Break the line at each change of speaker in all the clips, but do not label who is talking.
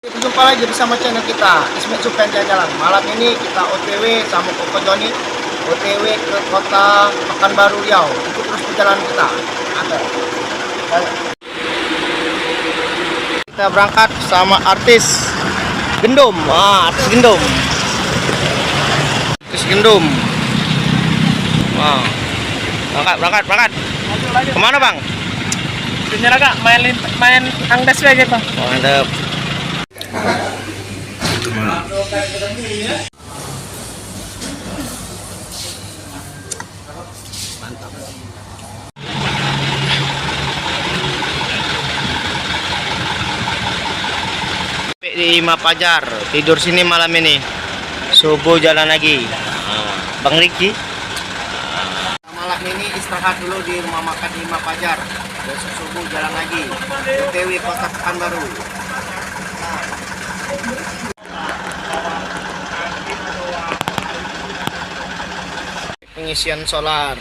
Berjumpa lagi bersama channel kita Ismet Supen Jalan-Jalan. Malam ini kita OTW sama Koko Joni, OTW ke kota Pekanbaru Riau. Ikut terus perjalanan kita. Kita berangkat sama artis Gendum. Artis Gendum. Artis Gendum. Berangkat. Kemana bang?
Nyalaga main angdas aja bang.
Mantap. Di Mapajar, tidur sini malam ini. Subuh jalan lagi. Bang Riki. Malam ini istirahat dulu di rumah makan di Mapajar. Besok subuh jalan lagi. OTW Kota Pekanbaru. Pengisian solar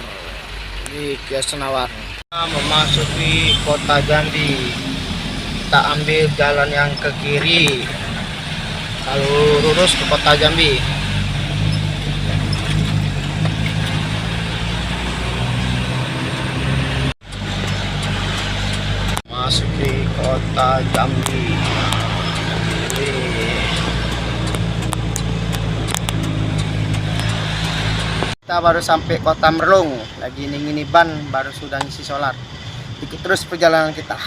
di Kios Senawar. Memasuki kota Jambi, kita ambil jalan yang ke kiri lalu lurus ke kota Jambi. Masuki kota Jambi. Kita baru sampai kota Merlung, lagi ini ban baru sudah ngisi solar. Ikut terus perjalanan kita.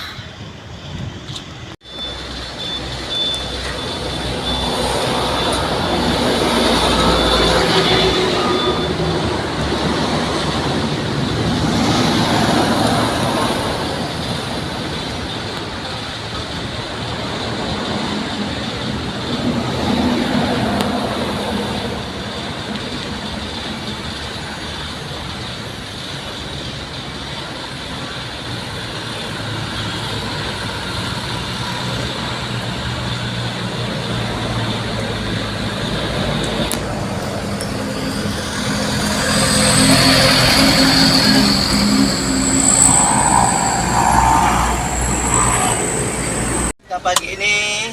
Pagi ini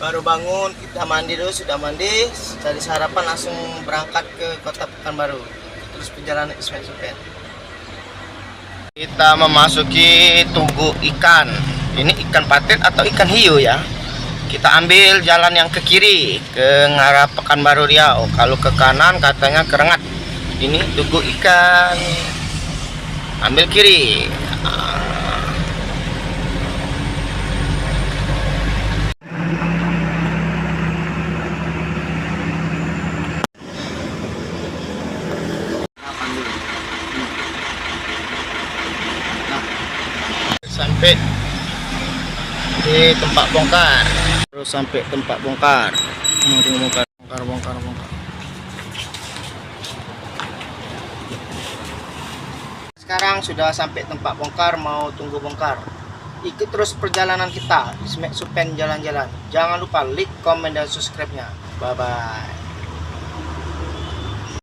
baru bangun, kita mandi dulu, sudah mandi, cari sarapan langsung berangkat ke kota Pekanbaru. Terus perjalanan Ismet Supen. Kita memasuki Tugu Ikan. Ini ikan patin atau ikan hiu ya. Kita ambil jalan yang ke kiri ke arah Pekanbaru Riau. Kalau ke kanan katanya Kerengat. Ini Tugu Ikan. Ambil kiri. Sampai di tempat bongkar, terus sampai tempat bongkar. Bongkar. Sekarang sudah sampai tempat bongkar, mau tunggu bongkar. Ikut terus perjalanan kita Ismet Supen Jalan-Jalan. Jangan lupa like, komen, dan subscribe-nya. Bye bye.